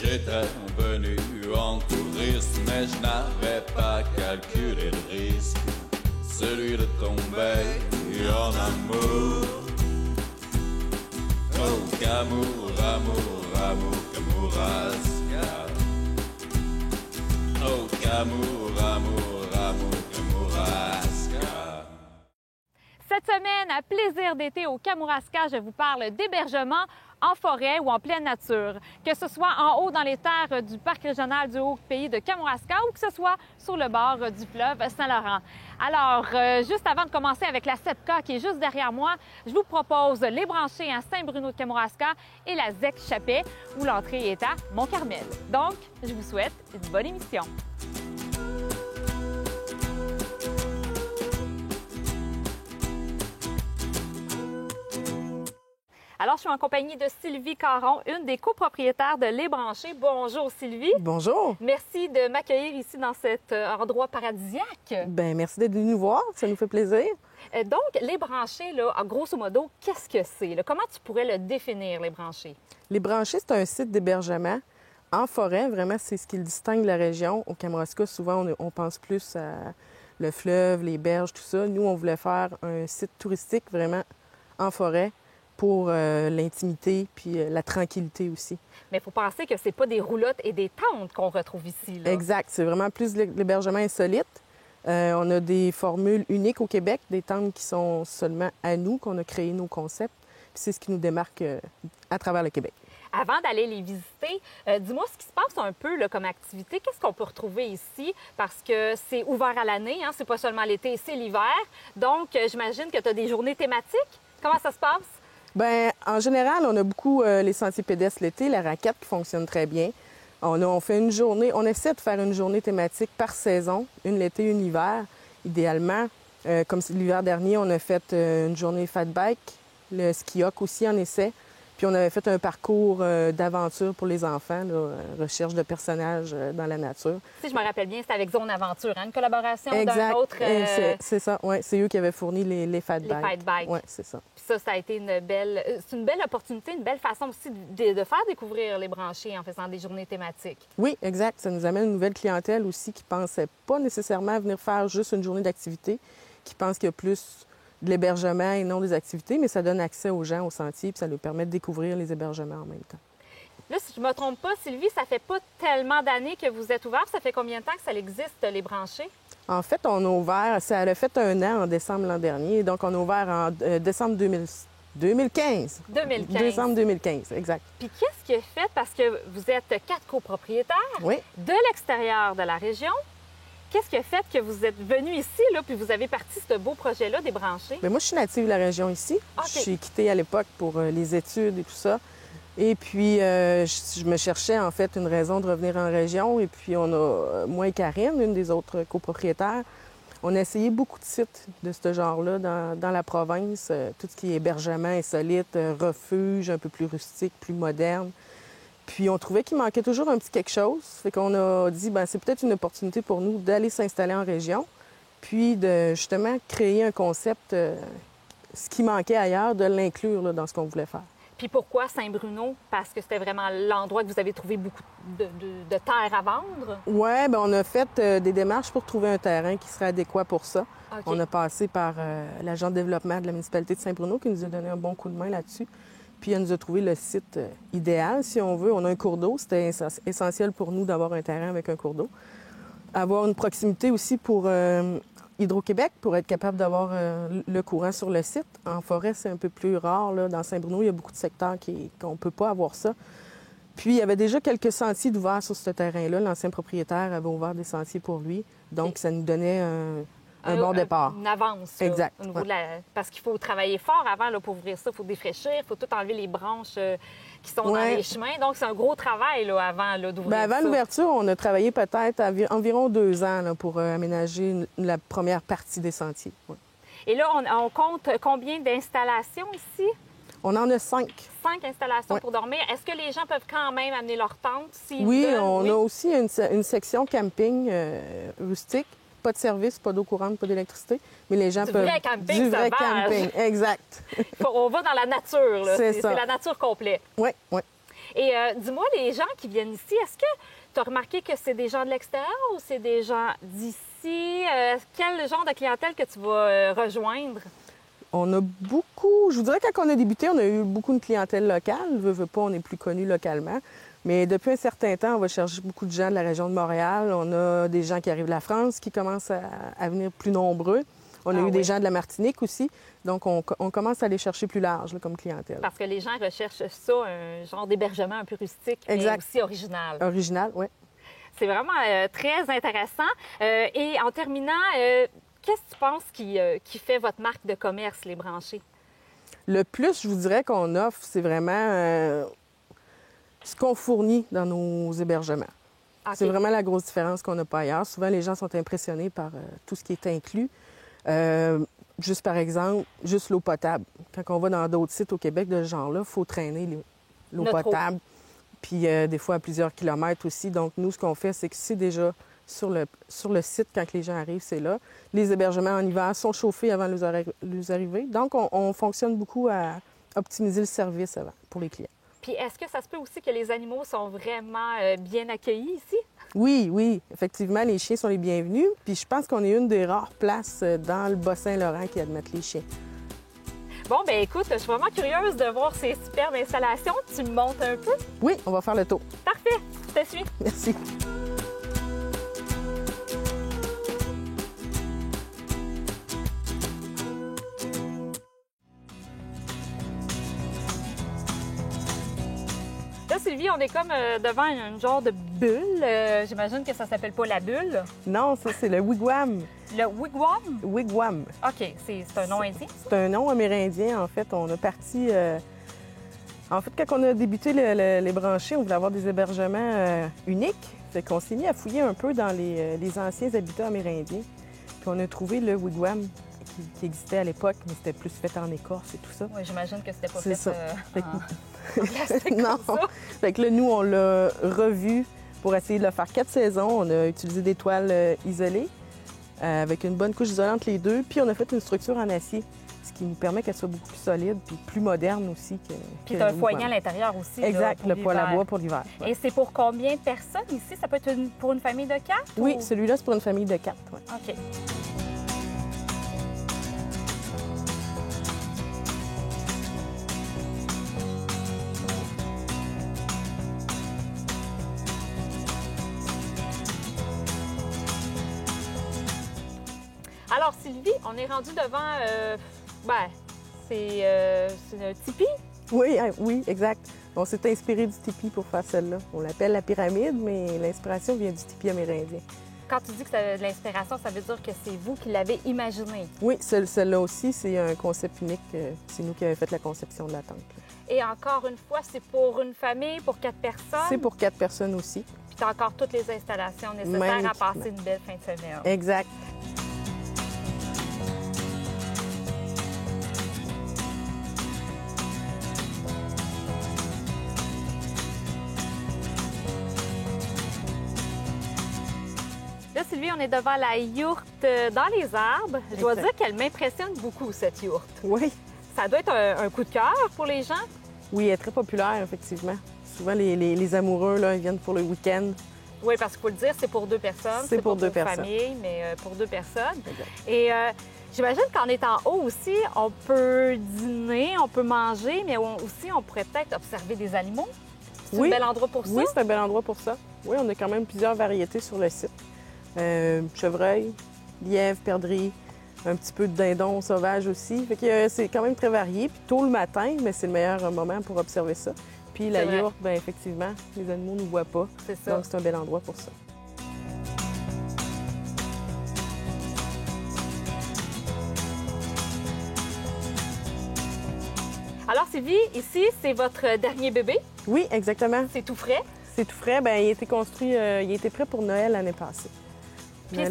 J'étais venu en touriste, mais je n'avais pas calculé le risque, celui de tomber en amour. Oh, qu'amour, amour, amour, Kamouraska. Oh, qu'amour, amour, amour, Kamouraska. Cette semaine, à Plaisir d'été au Kamouraska, je vous parle d'hébergement en forêt ou en pleine nature, que ce soit en haut dans les terres du Parc régional du Haut-Pays de Kamouraska ou que ce soit sur le bord du fleuve Saint-Laurent. Alors, juste avant de commencer avec la 7K qui est juste derrière moi, je vous propose les branchés à Saint-Bruno de Kamouraska et la ZEC-Chapet, où l'entrée est à Mont-Carmel. Donc, je vous souhaite une bonne émission. Alors, je suis en compagnie de Sylvie Caron, une des copropriétaires de Les Branchés. Bonjour, Sylvie. Bonjour. Merci de m'accueillir ici dans cet endroit paradisiaque. Bien, merci d'être venu nous voir. Ça nous fait plaisir. Donc, Les Branchés, là, grosso modo, qu'est-ce que c'est? Là? Comment tu pourrais le définir, Les Branchés? Les Branchés, c'est un site d'hébergement en forêt. Vraiment, c'est ce qui le distingue de la région. Au Kamouraska, souvent, on pense plus à le fleuve, les berges, tout ça. Nous, on voulait faire un site touristique vraiment en forêt, pour l'intimité puis la tranquillité aussi. Mais il faut penser que c'est pas des roulottes et des tentes qu'on retrouve ici, là. Exact. C'est vraiment plus l'hébergement insolite. On a des formules uniques au Québec, des tentes qui sont seulement à nous, qu'on a créé nos concepts. Puis c'est ce qui nous démarque à travers le Québec. Avant d'aller les visiter, dis-moi ce qui se passe un peu là, comme activité. Qu'est-ce qu'on peut retrouver ici? Parce que c'est ouvert à l'année, hein? C'est pas seulement l'été, c'est l'hiver. Donc, j'imagine que tu as des journées thématiques. Comment ça se passe? Bien, en général, on a beaucoup les sentiers pédestres l'été, la raquette qui fonctionne très bien. On fait une journée, on essaie de faire une journée thématique par saison, une l'été, une l'hiver, idéalement. Comme l'hiver dernier, on a fait une journée fat bike, le ski-hoc aussi en essai. Puis on avait fait un parcours d'aventure pour les enfants, là, recherche de personnages dans la nature. Si je me rappelle bien, c'était avec Zone Aventure, hein, une collaboration d'un autre... C'est ça, oui. C'est eux qui avaient fourni les fat bikes. Les fat bikes. Oui, c'est ça. Puis ça a été une belle opportunité, une belle façon aussi de faire découvrir les branchés en faisant des journées thématiques. Oui, exact. Ça nous amène une nouvelle clientèle aussi qui ne pensait pas nécessairement venir faire juste une journée d'activité, qui pense qu'il y a plus de l'hébergement et non des activités, mais ça donne accès aux gens au sentier puis ça leur permet de découvrir les hébergements en même temps. Là, si je ne me trompe pas, Sylvie, ça fait pas tellement d'années que vous êtes ouvert. Ça fait combien de temps que ça existe, les branchés? En fait, on a ouvert, ça a fait 1 an en décembre l'an dernier, donc on a ouvert en décembre 2015. Décembre 2015, exact. Puis qu'est-ce qui est fait? Parce que vous êtes 4 copropriétaires de l'extérieur de la région. Qu'est-ce qui a fait que vous êtes venu ici, là, puis vous avez parti ce beau projet-là des branchés? Bien, moi, je suis native de la région ici. Okay. Je suis quittée à l'époque pour les études et tout ça. Et puis, je me cherchais, en fait, une raison de revenir en région. Et puis, on a, moi et Karine, une des autres copropriétaires, on a essayé beaucoup de sites de ce genre-là dans la province. Tout ce qui est hébergement insolite, refuge, un peu plus rustique, plus moderne. Puis on trouvait qu'il manquait toujours un petit quelque chose. Fait qu'on a dit, bien, c'est peut-être une opportunité pour nous d'aller s'installer en région, puis de justement créer un concept, ce qui manquait ailleurs, de l'inclure là, dans ce qu'on voulait faire. Puis pourquoi Saint-Bruno? Parce que c'était vraiment l'endroit que vous avez trouvé beaucoup de terre à vendre? Oui, bien, on a fait des démarches pour trouver un terrain qui serait adéquat pour ça. Okay. On a passé par l'agent de développement de la municipalité de Saint-Bruno qui nous a donné un bon coup de main là-dessus. Puis elle nous a trouvé le site idéal, si on veut. On a un cours d'eau. C'était essentiel pour nous d'avoir un terrain avec un cours d'eau. Avoir une proximité aussi pour Hydro-Québec, pour être capable d'avoir le courant sur le site. En forêt, c'est un peu plus rare. Là. Dans Saint-Bruno, il y a beaucoup de secteurs qu'on ne peut pas avoir ça. Puis il y avait déjà quelques sentiers d'ouvert sur ce terrain-là. L'ancien propriétaire avait ouvert des sentiers pour lui. Donc, ça nous donnait un bon départ. Une avance. Là, exact. Au niveau de Parce qu'il faut travailler fort avant là, pour ouvrir ça. Il faut défraîchir, il faut tout enlever les branches qui sont dans les chemins. Donc, c'est un gros travail là, avant d'ouvrir Bien, avant l'ouverture, on a travaillé peut-être environ 2 ans là, pour aménager la première partie des sentiers. Ouais. Et là, on compte combien d'installations ici? On en a 5. 5 installations pour dormir. Est-ce que les gens peuvent quand même amener leur tente? Oui, on a aussi une section camping rustique. Pas de service, pas d'eau courante, pas d'électricité, mais les gens peuvent... Vrai camping, du vrai camping, exact. On va dans la nature, là. C'est la nature complète. Oui, oui. Et dis-moi, les gens qui viennent ici, est-ce que tu as remarqué que c'est des gens de l'extérieur ou c'est des gens d'ici? Quel genre de clientèle que tu vas rejoindre? On a beaucoup, je vous dirais quand on a débuté, on a eu beaucoup de clientèle locale. Veux pas, on est plus connu localement. Mais depuis un certain temps, on va chercher beaucoup de gens de la région de Montréal. On a des gens qui arrivent de la France qui commencent à venir plus nombreux. On a eu des gens de la Martinique aussi. Donc, on commence à aller chercher plus large là, comme clientèle. Parce que les gens recherchent ça, un genre d'hébergement un peu rustique, mais aussi original. Original, oui. C'est vraiment très intéressant. Et en terminant, qu'est-ce que tu penses qui fait votre marque de commerce, Les Branchés? Le plus, je vous dirais, qu'on offre, c'est vraiment ce qu'on fournit dans nos hébergements. Okay. C'est vraiment la grosse différence qu'on n'a pas ailleurs. Souvent, les gens sont impressionnés par tout ce qui est inclus. Juste par exemple, juste l'eau potable. Quand on va dans d'autres sites au Québec de ce genre-là, il faut traîner l'eau potable. Puis des fois à plusieurs kilomètres aussi. Donc, nous, ce qu'on fait, c'est que c'est déjà sur le site, quand les gens arrivent, c'est là. Les hébergements en hiver sont chauffés avant les arrivées. Donc, on fonctionne beaucoup à optimiser le service avant pour les clients. Puis, est-ce que ça se peut aussi que les animaux sont vraiment bien accueillis ici? Oui, oui. Effectivement, les chiens sont les bienvenus. Puis, je pense qu'on est une des rares places dans le Bas-Saint-Laurent qui admettent les chiens. Bon, bien écoute, je suis vraiment curieuse de voir ces superbes installations. Tu me montres un peu? Oui, on va faire le tour. Parfait, je te suis. Merci. Là, Sylvie, on est comme devant un genre de bulle. J'imagine que ça s'appelle pas la bulle. Non, ça, c'est le wigwam. Le wigwam? Wigwam. OK. C'est un nom indien? C'est un nom amérindien, en fait. On a parti... En fait, quand on a débuté les branchés, on voulait avoir des hébergements uniques. Fait qu'on s'est mis à fouiller un peu dans les anciens habitats amérindiens. Puis on a trouvé le wigwam qui existait à l'époque, mais c'était plus fait en écorce et tout ça. Oui, j'imagine que c'était pas fait ça. En plastique non. Comme ça. Fait que là, nous, on l'a revu pour essayer de le faire 4 saisons. On a utilisé des toiles isolées avec une bonne couche isolante les deux. Puis on a fait une structure en acier, ce qui nous permet qu'elle soit beaucoup plus solide puis plus moderne aussi. Puis tu as un foyer à l'intérieur aussi. Exact, le poêle à bois pour l'hiver. Ouais. Et c'est pour combien de personnes ici? Ça peut être pour une famille de 4? Oui, celui-là, c'est pour une famille de 4. Ouais. OK. Alors, Sylvie, on est rendu devant, c'est un tipi? Oui, oui, exact. On s'est inspiré du tipi pour faire celle-là. On l'appelle la pyramide, mais l'inspiration vient du tipi amérindien. Quand tu dis que c'est de l'inspiration, ça veut dire que c'est vous qui l'avez imaginé? Oui, celle-là aussi, c'est un concept unique. C'est nous qui avons fait la conception de la tente. Et encore une fois, c'est pour une famille, pour 4 personnes? C'est pour 4 personnes aussi. Puis tu as encore toutes les installations nécessaires à passer une belle fin de semaine. Exact. Là, Sylvie, on est devant la yourte dans les arbres. Je dois dire qu'elle m'impressionne beaucoup, cette yourte. Oui. Ça doit être un coup de cœur pour les gens? Oui, elle est très populaire, effectivement. Souvent, les amoureux, là, ils viennent pour le week-end. Oui, parce qu'il faut le dire, c'est pour 2 personnes. C'est pour 2 personnes. Famille, mais pour 2 personnes. Exact. Et j'imagine qu'en étant haut aussi, on peut dîner, on peut manger, mais aussi, on pourrait peut-être observer des animaux. C'est un bel endroit pour ça? Oui, c'est un bel endroit pour ça. Oui, on a quand même plusieurs variétés sur le site. Chevreuil, lièvre, perdrix, un petit peu de dindon sauvage aussi. Fait que c'est quand même très varié. Puis tôt le matin, mais c'est le meilleur moment pour observer ça. Puis la yourte, bien effectivement, les animaux ne nous voient pas. C'est ça. Donc c'est un bel endroit pour ça. Alors Sylvie, ici, c'est votre dernier bébé? Oui, exactement. C'est tout frais? C'est tout frais. Bien, il a été construit, il a été prêt pour Noël l'année passée. Puis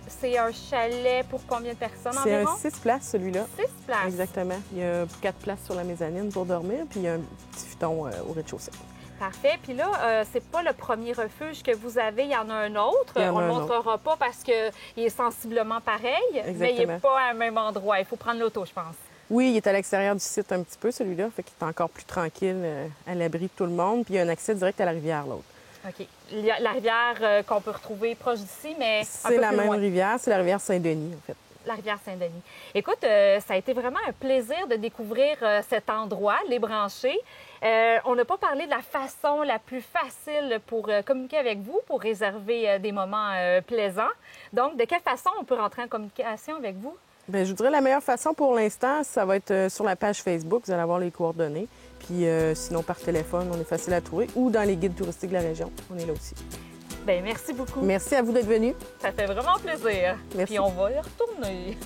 c'est un chalet pour combien de personnes environ? C'est un 6 places, celui-là. 6 places? Exactement. Il y a 4 places sur la mezzanine pour dormir, puis il y a un petit futon au rez-de-chaussée. Parfait. Puis là, c'est pas le premier refuge que vous avez, il y en a un autre. On ne le montrera pas parce qu'il est sensiblement pareil, Exactement. mais il n'est pas à un même endroit. Il faut prendre l'auto, je pense. Oui, il est à l'extérieur du site un petit peu, celui-là, fait qu'il est encore plus tranquille, à l'abri de tout le monde. Puis il y a un accès direct à la rivière, l'autre. OK. La rivière qu'on peut retrouver proche d'ici, mais un peu C'est la plus même loin. rivière, c'est la rivière Saint-Denis, en fait. La rivière Saint-Denis. Écoute, ça a été vraiment un plaisir de découvrir cet endroit, les Branchés. On n'a pas parlé de la façon la plus facile pour communiquer avec vous, pour réserver des moments plaisants. Donc, de quelle façon on peut rentrer en communication avec vous? Bien, je vous dirais la meilleure façon pour l'instant, ça va être sur la page Facebook. Vous allez avoir les coordonnées. Puis sinon, par téléphone, on est facile à trouver. Ou dans les guides touristiques de la région. On est là aussi. Bien, merci beaucoup. Merci à vous d'être venus. Ça fait vraiment plaisir. Merci. Puis on va y retourner.